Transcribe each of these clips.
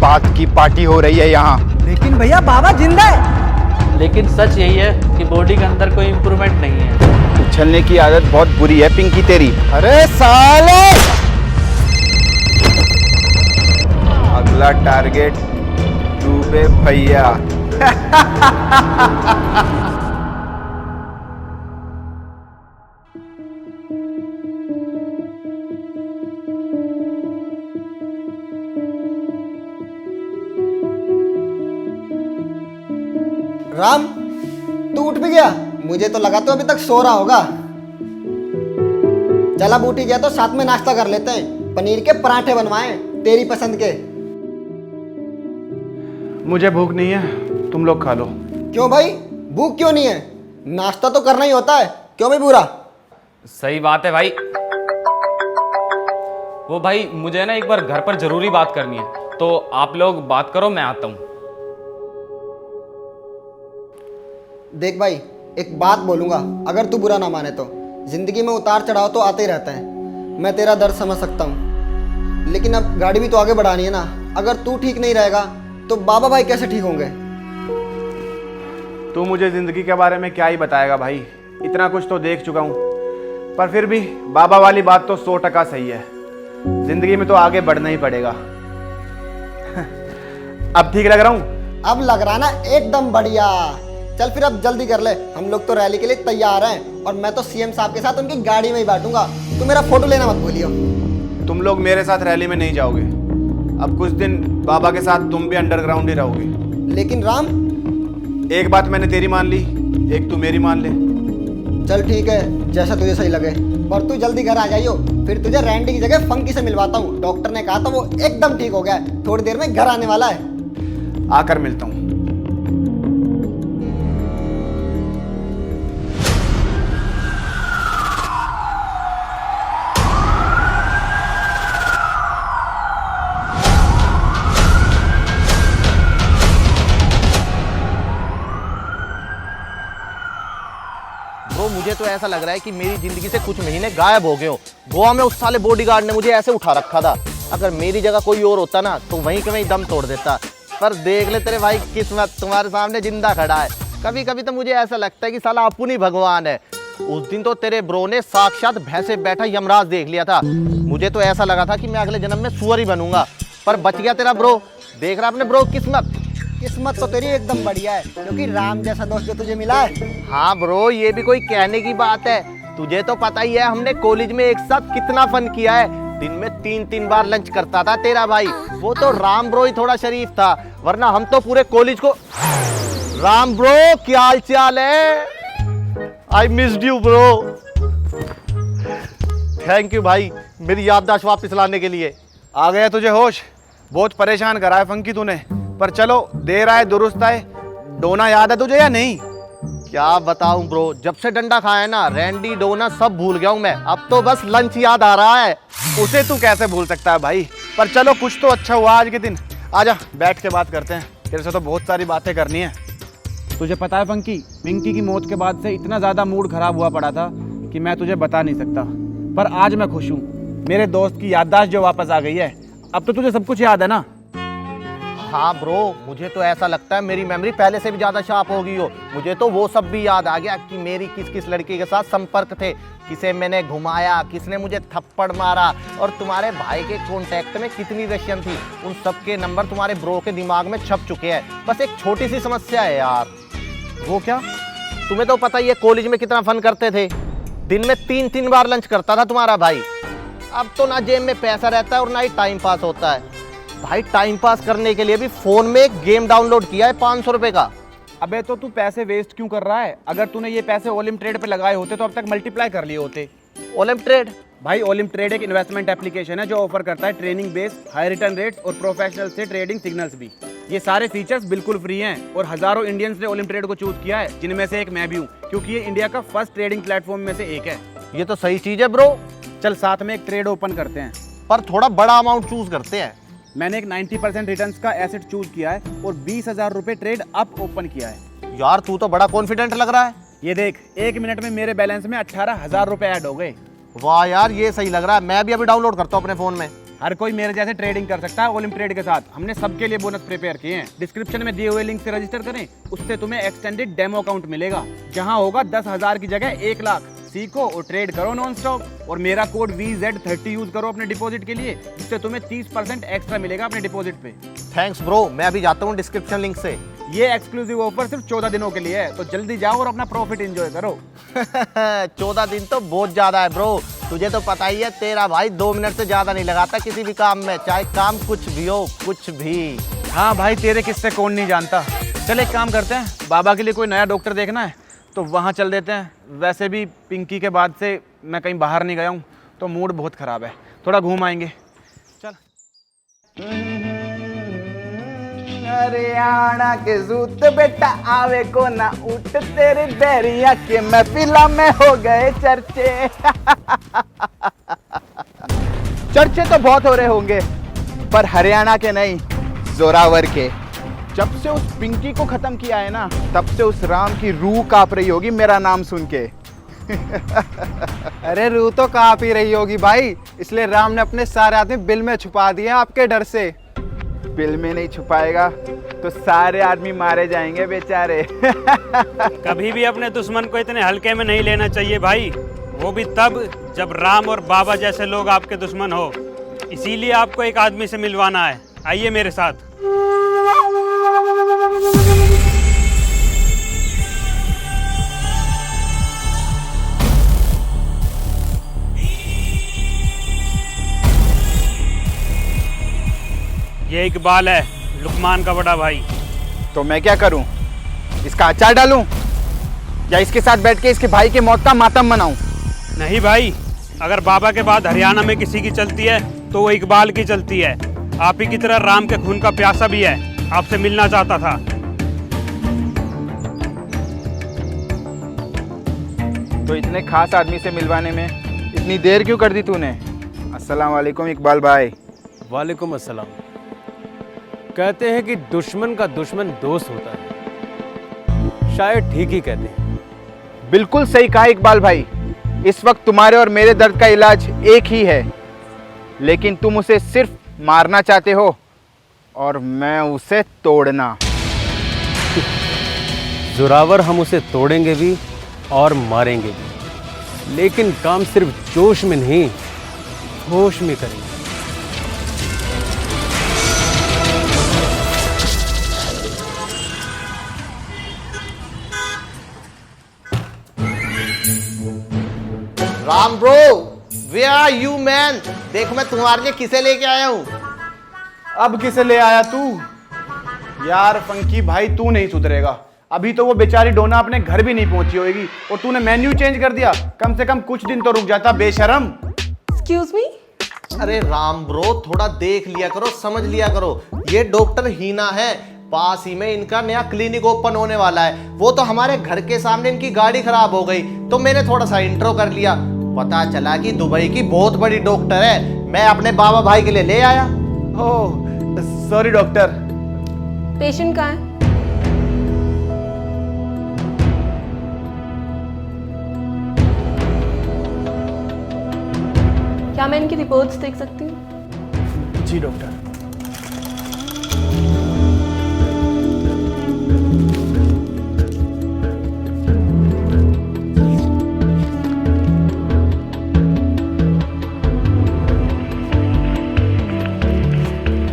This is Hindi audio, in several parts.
बात की पार्टी हो रही है यहाँ। लेकिन भैया बाबा जिंदा है। लेकिन सच यही है कि बॉडी के अंदर कोई इम्प्रूवमेंट नहीं है। उछलने की आदत बहुत बुरी है पिंकी तेरी। अरे साले! अगला टारगेट डूबे भैया। राम, तू उठ भी गया? मुझे तो लगा तो अभी तक सो रहा होगा। चला बूटी गया तो साथ में नाश्ता कर लेते हैं। पनीर के पराठे बनवाए तेरी पसंद के। मुझे भूख नहीं है, तुम लोग खा लो। क्यों भाई, भूख क्यों नहीं है? नाश्ता तो करना ही होता है। क्यों भाई बुरा? सही बात है भाई। वो भाई मुझे ना एक बार घर पर जरूरी बात करनी है, तो आप लोग बात करो, मैं आता हूँ। देख भाई, एक बात बोलूंगा, अगर तू बुरा ना माने तो। जिंदगी में उतार चढ़ाव तो आते ही रहते हैं। मैं तेरा दर्द समझ सकता हूँ, लेकिन अब गाड़ी भी तो आगे बढ़ानी है ना। अगर तू ठीक नहीं रहेगा तो बाबा भाई कैसे ठीक होंगे? तू मुझे जिंदगी के बारे में क्या ही बताएगा भाई, इतना कुछ तो देख चुका हूँ। पर फिर भी बाबा वाली बात तो 100% सही है। जिंदगी में तो आगे बढ़ना ही पड़ेगा। अब ठीक लग रहा हूँ? अब लग रहा ना एकदम बढ़िया। चल फिर अब जल्दी कर ले, हम लोग तो रैली के लिए तैयार हैं। और मैं तो सीएम साहब के साथ उनकी गाड़ी में ही बैठूंगा। तू मेरा फोटो लेना मत भूलियो। तुम लोग मेरे साथ रैली में नहीं जाओगे। अब कुछ दिन बाबा के साथ तुम भी अंडरग्राउंड ही रहोगे। लेकिन राम, एक बात मैंने तेरी मान ली, एक तू मेरी मान ले। चल ठीक है, जैसा तुझे सही लगे। पर तू जल्दी घर आ जाइयो, फिर तुझे रैंडी की जगह फंकी से मिलवाता हूँ। डॉक्टर ने कहा था वो एकदम ठीक हो गया है, थोड़ी देर में घर आने वाला है। आकर मिलता हूँ। ब्रो, मुझे तो ऐसा लग रहा है कि मेरी जिंदगी से कुछ महीने गायब हो गए हो। गोवा में उस साले बॉडीगार्ड ने मुझे ऐसे उठा रखा था। अगर मेरी जगह कोई और होता ना तो वहीं के वहीं दम तोड़ देता। पर देख ले तेरे भाई, किस्मत तुम्हारे सामने जिंदा खड़ा है। कभी कभी तो मुझे ऐसा लगता है कि साला अपन ही भगवान है। उस दिन तो तेरे ब्रो ने साक्षात भैंसे बैठा यमराज देख लिया था। मुझे तो ऐसा लगा था कि मैं अगले जन्म में सुअर ही बनूंगा, पर बच गया तेरा ब्रो। देख रहा अपने ब्रो किस्मत तो तेरी एकदम बढ़िया है, क्योंकि राम जैसा दोस्त जो तुझे मिला है। हाँ ब्रो, ये भी कोई कहने की बात है। तुझे तो पता ही है हमने कॉलेज में एक साथ कितना फन किया है। दिन में 3-3 बार लंच करता था तेरा भाई। वो तो राम ब्रो ही थोड़ा शरीफ था, वरना हम तो पूरे कॉलेज को। राम ब्रो, क्या हाल चाल है? I missed you bro. Thank you भाई, मेरी याददाश्त वापस लाने के लिए। आ गया तुझे होश? बहुत परेशान करा है फंकी तूने। पर चलो, देर आए दुरुस्त आए। डोना याद है तुझे या नहीं? क्या बताऊं ब्रो, जब से डंडा खाया ना, रैंडी डोना सब भूल गया हूं मैं। अब तो बस लंच याद आ रहा है। उसे तू कैसे भूल सकता है भाई? पर चलो, कुछ तो अच्छा हुआ आज के दिन। आजा बैठ के बात करते हैं, तेरे से तो बहुत सारी बातें करनी है। तुझे पता है फंकी, पिंकी की मौत के बाद से इतना ज़्यादा मूड खराब हुआ पड़ा था कि मैं तुझे बता नहीं सकता। पर आज मैं खुश हूँ, मेरे दोस्त की याददाश्त जो वापस आ गई है। अब तो तुझे सब कुछ याद है ना? हाँ ब्रो, मुझे तो ऐसा लगता है मेरी मेमोरी पहले से भी ज्यादा शार्प हो गई हो। मुझे तो वो सब भी याद आ गया कि मेरी किस किस लड़की के साथ संपर्क थे, किसे मैंने घुमाया, किसने मुझे थप्पड़ मारा, और तुम्हारे भाई के कॉन्टेक्ट में कितनी रशियन थी। उन सब के नंबर तुम्हारे ब्रो के दिमाग में छप चुके हैं। बस एक छोटी सी समस्या है यार। वो क्या? तुम्हें तो पता ही है कॉलेज में कितना फन करते थे। दिन में 3-3 बार लंच करता था तुम्हारा भाई। अब तो ना जेब में पैसा रहता है और ना ही टाइम पास होता है। भाई टाइम पास करने के लिए भी फोन में एक गेम डाउनलोड किया है 500 रुपए का। अबे तो तू पैसे वेस्ट क्यों कर रहा है? अगर तूने ये पैसे ओलिम ट्रेड पे लगाए होते तो अब तक मल्टीप्लाई कर लिए होते। ओलिम ट्रेड? भाई ओलिम ट्रेड एक इन्वेस्टमेंट एप्लीकेशन है जो ऑफर करता है training based high return rates और प्रोफेशनल से ट्रेडिंग सिग्नल्स भी। ये सारे फीचर्स बिल्कुल फ्री हैं और हजारों इंडियंस ने ओलिम ट्रेड को चूज किया है, जिनमें से एक मैं भी हूँ, क्योंकि ये इंडिया का फर्स्ट ट्रेडिंग प्लेटफॉर्म में से एक है। ये तो सही चीज है ब्रो। चल साथ में एक ट्रेड ओपन करते हैं, पर थोड़ा बड़ा अमाउंट चूज करते हैं। मैंने एक 90% रिटर्न्स का एसेट चूज किया है और 20,000 रुपए ट्रेड अप ओपन किया है। यार तू तो बड़ा कॉन्फिडेंट लग रहा है। ये देख, 1 मिनट में मेरे बैलेंस में 18,000 रुपए ऐड हो गए। वाह यार, ये सही लग रहा है। मैं भी अभी डाउनलोड करता हूँ अपने फोन में। हर कोई मेरे जैसे ट्रेडिंग कर सकता है ओलिम ट्रेड के साथ। हमने सबके लिए बोनस प्रिपेयर किए हैं। डिस्क्रिप्शन में दिए हुए लिंक से रजिस्टर करें, उससे तुम्हें एक्सटेंडेड डेमो अकाउंट मिलेगा जहां होगा 10,000 की जगह 1 लाख। सीखो और ट्रेड करो नॉन स्टॉप। और मेरा कोड VZ30 यूज करो अपने डिपॉजिट के लिए, जिससे तुम्हें 30% एक्स्ट्रा मिलेगा अपने डिपॉजिट पे। थैंक्स ब्रो, मैं अभी जाता हूँ डिस्क्रिप्शन लिंक से। ये एक्सक्लूसिव ऑफर सिर्फ 14 दिनों के लिए है, तो जल्दी जाओ और अपना प्रॉफिट एंजॉय करो। 14 दिन तो बहुत ज्यादा है ब्रो। तुझे तो पता ही है, तेरा भाई 2 मिनट से ज्यादा नहीं लगाता किसी भी काम में, चाहे काम कुछ भी हो, कुछ भी। हाँ भाई, तेरे किस्से कौन नहीं जानता। चल एक काम करते हैं, बाबा के लिए कोई नया डॉक्टर देखना है तो वहाँ चल देते हैं। वैसे भी पिंकी के बाद से मैं कहीं बाहर नहीं गया हूँ, तो मूड बहुत ख़राब है, थोड़ा घूम आएंगे। चल। हरियाणा के जूत बेटा आवे को ना उठ, तेरे बैरिया के महफिला में हो गए चर्चे। चर्चे तो बहुत हो रहे होंगे, पर हरियाणा के नहीं, जोरावर के। जब से उस पिंकी को खत्म किया है ना, तब से उस राम की रूह कांप रही होगी मेरा नाम सुन के। अरे रूह तो कांप ही रही होगी भाई, इसलिए राम ने अपने सारे आदमी बिल में छुपा दिए आपके डर से। बिल में नहीं छुपाएगा तो सारे आदमी मारे जाएंगे बेचारे। कभी भी अपने दुश्मन को इतने हल्के में नहीं लेना चाहिए भाई, वो भी तब जब राम और बाबा जैसे लोग आपके दुश्मन हो। इसीलिए आपको एक आदमी से मिलवाना है, आइए मेरे साथ। ये इकबाल है, लुकमान का बड़ा भाई। तो मैं क्या करूं, इसका अचार डालूं या इसके साथ बैठ के इसके भाई के मौत का मातम मनाऊं? नहीं भाई, अगर बाबा के बाद हरियाणा में किसी की चलती है तो वो इकबाल की चलती है। आप ही की तरह राम के खून का प्यासा भी है, आपसे मिलना चाहता था। तो इतने खास आदमी से मिलवाने में इतनी देर क्यों कर दी तूने? अस्सलाम वालेकुम इकबाल भाई। वालेकुम अस्सलाम। कहते हैं कि दुश्मन का दुश्मन दोस्त होता है, शायद ठीक ही कहते हैं। बिल्कुल सही कहा इकबाल भाई। इस वक्त तुम्हारे और मेरे दर्द का इलाज एक ही है, लेकिन तुम उसे सिर्फ मारना चाहते हो और मैं उसे तोड़ना। जोरावर हम उसे तोड़ेंगे भी और मारेंगे भी, लेकिन काम सिर्फ जोश में नहीं, होश में करेंगे। Ram bro, where are you man? देखो मैं तुम्हारे लिए किसे लेके आया हूँ। अब किसे ले आया तू? यार फंकी भाई, तू नहीं सुधरेगा। अभी तो वो बेचारी डोना अपने घर भी नहीं पहुंची होगी और तूने मेन्यू चेंज कर दिया। कम से कम कुछ दिन तो रुक जाता बेशरम। Excuse me. अरे राम ब्रो, थोड़ा देख लिया करो, समझ लिया करो। ये डॉक्टर हीना है, पास ही में इनका नया क्लिनिक ओपन होने वाला है। वो तो हमारे घर के सामने इनकी गाड़ी खराब हो गई, तो मैंने थोड़ा सा इंट्रो कर लिया। पता चला कि दुबई की बहुत बड़ी डॉक्टर है। मैं अपने बाबा भाई के लिए ले आया। Oh sorry doctor. पेशेंट कहाँ है? क्या मैं इनकी रिपोर्ट्स देख सकती हूँ? जी डॉक्टर।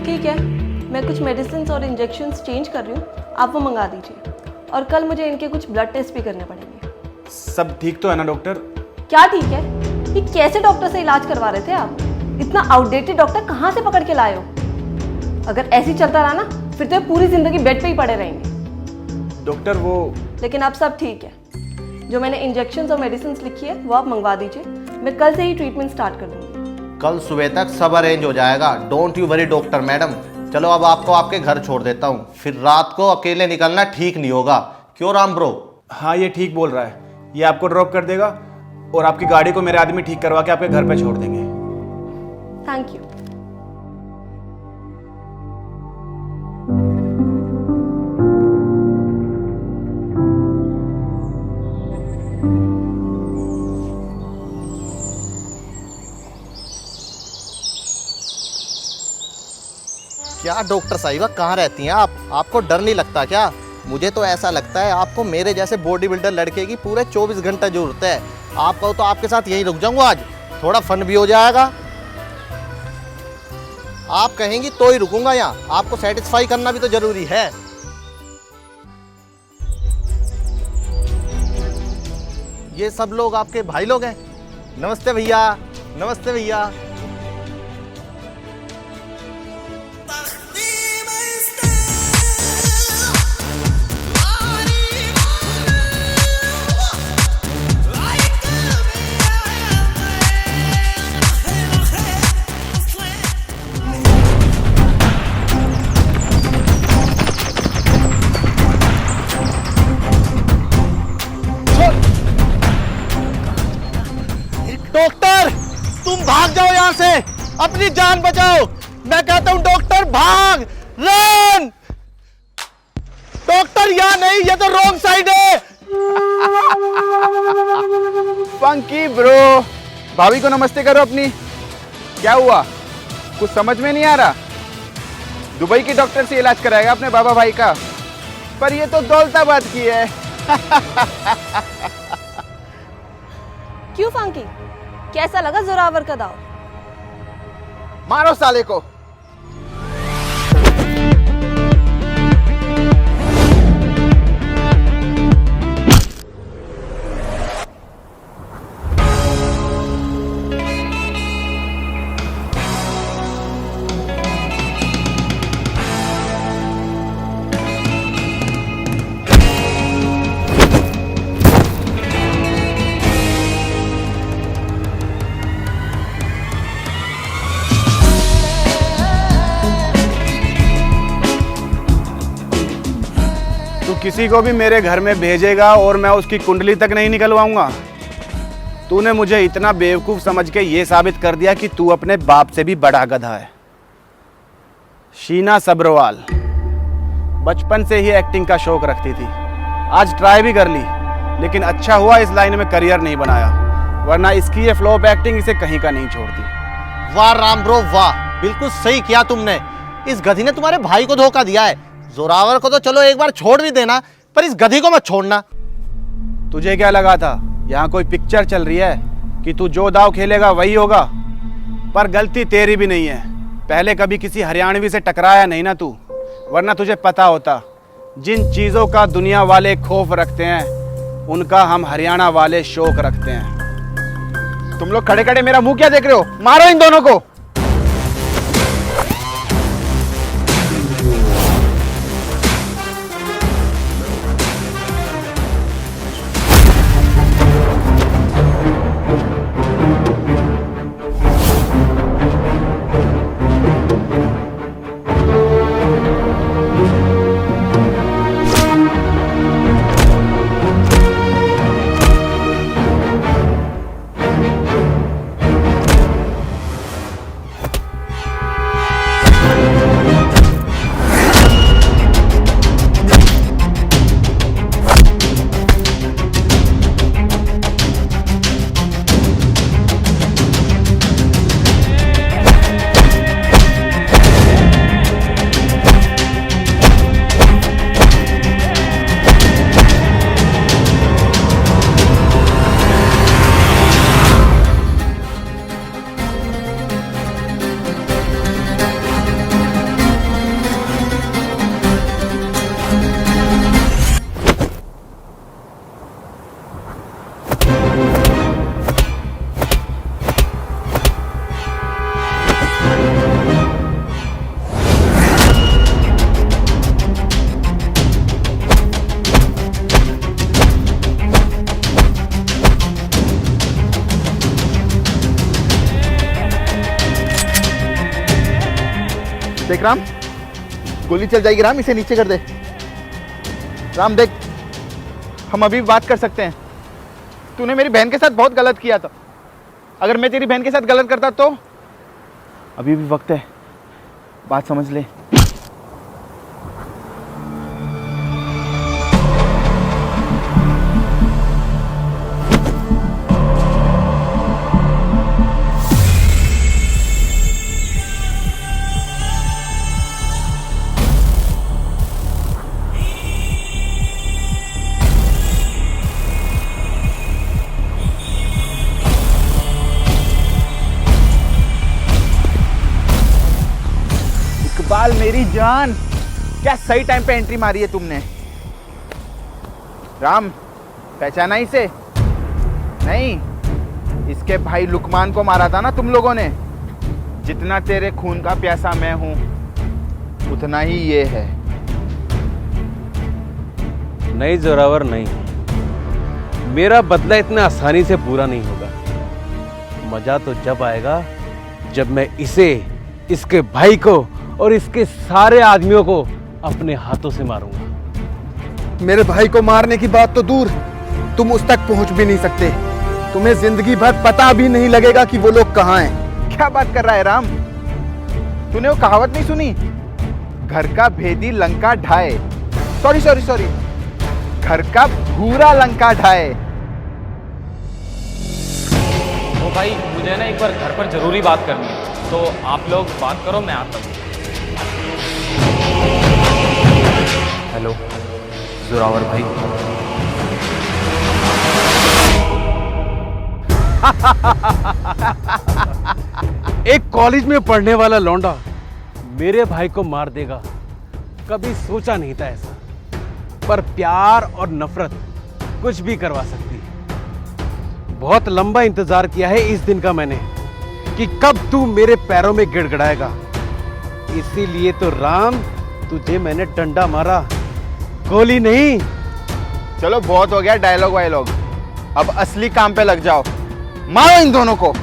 ठीक है, मैं कुछ मेडिसिन और इंजेक्शन्स चेंज कर रही हूँ, आप वो मंगा दीजिए। और कल मुझे इनके कुछ ब्लड टेस्ट भी करने पड़ेंगे। सब ठीक तो है ना डॉक्टर? क्या ठीक है? ये कैसे डॉक्टर से इलाज करवा रहे थे आप? इतना आउटडेटेड डॉक्टर कहाँ से पकड़ के लाए हो? अगर ऐसे ही चलता रहा ना, फिर तो पूरी जिंदगी बेड पे ही पड़े रहेंगे। डॉक्टर वो लेकिन अब सब ठीक है। जो मैंने इंजेक्शन्स और मेडिसिन लिखी है वो आप मंगवा दीजिए। मैं कल से ही ट्रीटमेंट स्टार्ट कर दूंगी। कल सुबह तक सब अरेंज हो जाएगा, don't you worry doctor madam. चलो अब आपको आपके घर छोड़ देता हूँ, फिर रात को अकेले निकलना ठीक नहीं होगा। क्यों राम ब्रो? हाँ ये ठीक बोल रहा है। ये आपको ड्रॉप कर देगा और आपकी गाड़ी को मेरे आदमी ठीक करवा के आपके घर पे छोड़ देंगे। Thank you. क्या डॉक्टर साहिबा, कहाँ रहती हैं आप? आपको डर नहीं लगता क्या? मुझे तो ऐसा लगता है आपको मेरे जैसे बॉडी बिल्डर लड़के की पूरे 24 घंटे जरूरत है। आप कहो तो आपके साथ यहीं रुक जाऊंगा आज, थोड़ा फन भी हो जाएगा। आप कहेंगी तो ही रुकूंगा यहाँ, आपको सेटिस्फाई करना भी तो जरूरी है। ये सब लोग आपके भाई लोग हैं? नमस्ते भैया, नमस्ते भैया। डॉक्टर, तुम भाग जाओ यहाँ से, अपनी जान बचाओ। मैं कहता हूँ डॉक्टर, भाग, रन। डॉक्टर यहाँ नहीं, ये तो रॉन्ग साइड है। फंकी ब्रो, भाभी को नमस्ते करो अपनी। क्या हुआ, कुछ समझ में नहीं आ रहा? दुबई की डॉक्टर से इलाज कराएगा अपने बाबा भाई का, पर ये तो दौलताबाद की है। क्यों फंकी, कैसा लगा जोरावर का दाव? मारो साले को। किसी को भी मेरे घर में भेजेगा और मैं उसकी कुंडली तक नहीं निकलवाऊंगा। तूने मुझे इतना बेवकूफ समझ के ये साबित कर दिया कि तू अपने बाप से भी बड़ा गधा है। शीना सब्रवाल बचपन से ही एक्टिंग का शौक रखती थी, आज ट्राई भी कर ली, लेकिन अच्छा हुआ इस लाइन में करियर नहीं बनाया, वरना इसकी ये फ्लॉप एक्टिंग इसे कहीं का नहीं छोड़ती। वाह राम ब्रो वाह, बिल्कुल सही किया तुमने। इस गधी ने तुम्हारे भाई को धोखा दिया है। जोरावर को तो चलो एक बार छोड़ भी देना, पर इस गधी को मत छोड़ना। तुझे क्या लगा था यहाँ कोई पिक्चर चल रही है कि तू जो दाव खेलेगा वही होगा? पर गलती तेरी भी नहीं है, पहले कभी किसी हरियाणवी से टकराया नहीं ना तू, वरना तुझे पता होता जिन चीज़ों का दुनिया वाले खौफ रखते हैं उनका हम हरियाणा वाले शौक रखते हैं। तुम लोग खड़े खड़े मेरा मुंह क्या देख रहे हो? मारो इन दोनों को। देख राम, गोली चल जाएगी राम, इसे नीचे कर दे। राम देख, हम अभी बात कर सकते हैं। तूने मेरी बहन के साथ बहुत गलत किया था, अगर मैं तेरी बहन के साथ गलत करता तो अभी भी वक्त है, बात समझ ले। इकबाल मेरी जान, क्या सही टाइम पे एंट्री मारी है तुमने। राम, पहचाना इसे? नहीं, इसके भाई लुकमान को मारा था ना तुम लोगों ने। जितना तेरे खून का प्यासा मैं हूं, उतना ही ये है। नहीं जोरावर नहीं, मेरा बदला इतना आसानी से पूरा नहीं होगा। मजा तो जब आएगा जब मैं इसे, इसके भाई को और इसके सारे आदमियों को अपने हाथों से मारूंगा। मेरे भाई को मारने की बात तो दूर, तुम उस तक पहुंच भी नहीं सकते। तुम्हें जिंदगी भर पता भी नहीं लगेगा कि वो लोग कहाँ हैं। क्या बात कर रहा है राम? तूने वो कहावत नहीं सुनी, घर का भेदी लंका ढाए। सॉरी सॉरी सॉरी, घर का भूरा लंका ढाए। तो भाई मुझे ना एक बार घर पर जरूरी बात करनी है, तो आप लोग बात करो, मैं आता हूँ। हेलो जोरावर भाई। एक कॉलेज में पढ़ने वाला लौंडा मेरे भाई को मार देगा, कभी सोचा नहीं था ऐसा। पर प्यार और नफरत कुछ भी करवा सकती है। बहुत लंबा इंतजार किया है इस दिन का मैंने, कि कब तू मेरे पैरों में गिड़गिड़ाएगा। इसीलिए तो राम, तुझे मैंने डंडा मारा, गोली नहीं। चलो बहुत हो गया डायलॉग वायलॉग, अब असली काम पे लग जाओ। मारो इन दोनों को।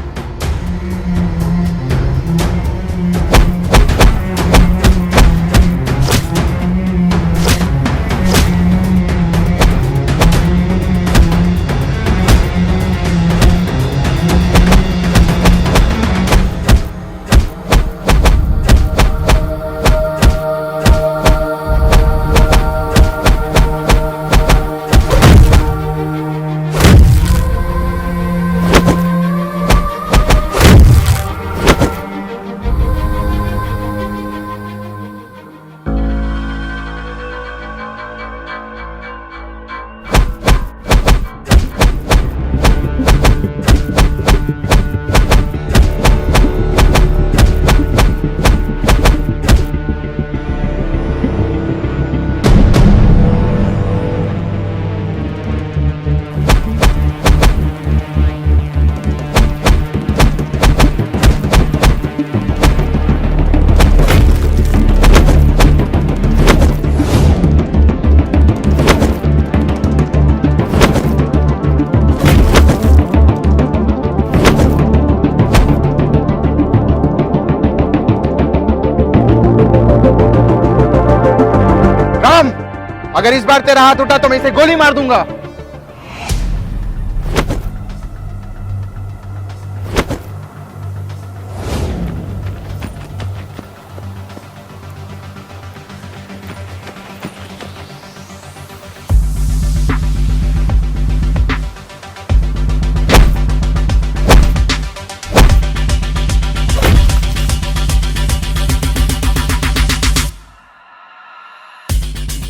अगर इस बार तेरा हाथ उठा तो मैं इसे गोली मार दूंगा।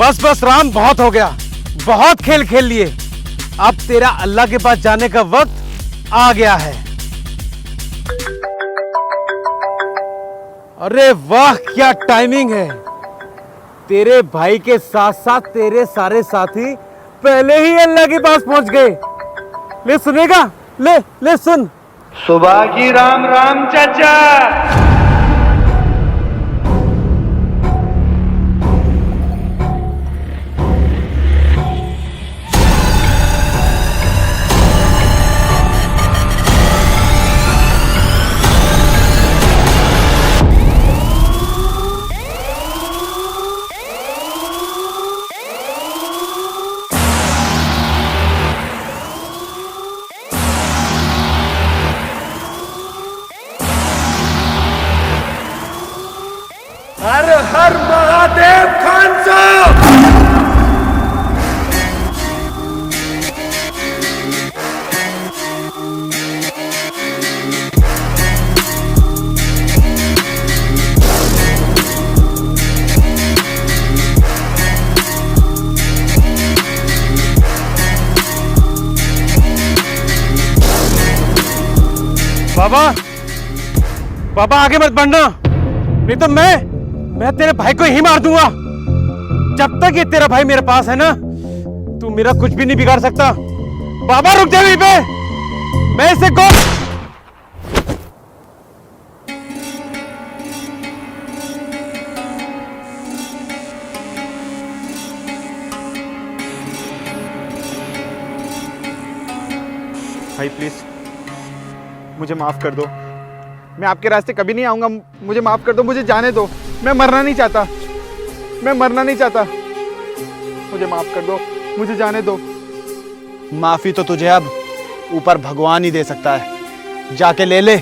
बस बस राम, बहुत हो गया, बहुत खेल खेल लिए। अब तेरा अल्लाह के पास जाने का वक्त आ गया है। अरे वाह, क्या टाइमिंग है। तेरे भाई के साथ साथ तेरे सारे साथी पहले ही अल्लाह के पास पहुंच गए। ले सुनेगा, ले ले सुन। सुबह की राम राम चाचा। हर हर महादेव खान साहब। बाबा, बाबा आगे मत बढ़ना, नहीं तो मैं तेरे भाई को ही मार दूंगा। जब तक ये तेरा भाई मेरे पास है ना, तू मेरा कुछ भी नहीं बिगाड़ सकता। बाबा रुक जा यहीं पे, मैं इसे को भाई प्लीज मुझे माफ कर दो, मैं आपके रास्ते कभी नहीं आऊंगा। मुझे माफ कर दो, मुझे जाने दो। मैं मरना नहीं चाहता, मैं मरना नहीं चाहता। मुझे माफ कर दो, मुझे जाने दो। माफी तो तुझे अब ऊपर भगवान ही दे सकता है, जाके ले ले।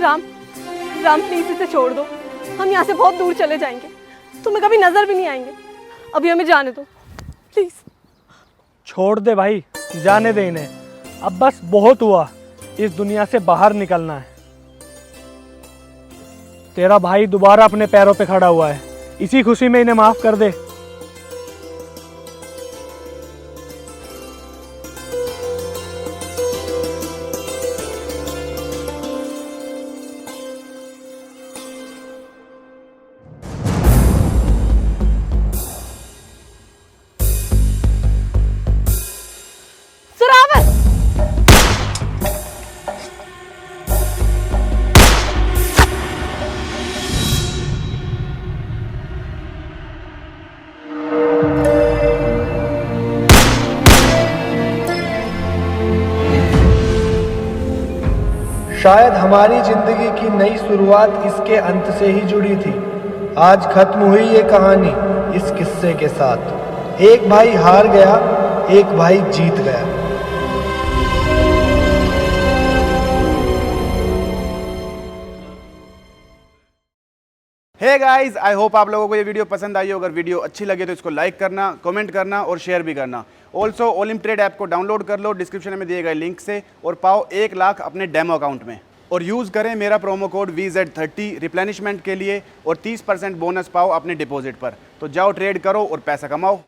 राम, राम प्लीज इसे छोड़ दो। हम यहाँ से बहुत दूर चले जाएंगे, तुम्हें कभी नजर भी नहीं आएंगे। अभी हमें जाने दो प्लीज। छोड़ दे भाई, जाने दे इन्हें। अब बस बहुत हुआ, इस दुनिया से बाहर निकलना है। तेरा भाई दोबारा अपने पैरों पे खड़ा हुआ है, इसी खुशी में इन्हें माफ कर दे। शायद हमारी जिंदगी की नई शुरुआत इसके अंत से ही जुड़ी थी। आज खत्म हुई ये कहानी इस किस्से के साथ। एक भाई हार गया, एक भाई जीत गया। हे गाइस, आई होप आप लोगों को ये वीडियो पसंद आई हो। अगर वीडियो अच्छी लगे तो इसको लाइक करना, कमेंट करना और शेयर भी करना। ऑल्सो ओलिम्प ट्रेड ऐप को डाउनलोड कर लो डिस्क्रिप्शन में दिए गए लिंक से, और पाओ 1 लाख अपने डेमो अकाउंट में। और यूज़ करें मेरा प्रोमो कोड VZ30 रिप्लेनिशमेंट के लिए, और 30% बोनस पाओ अपने डिपॉजिट पर। तो जाओ ट्रेड करो और पैसा कमाओ।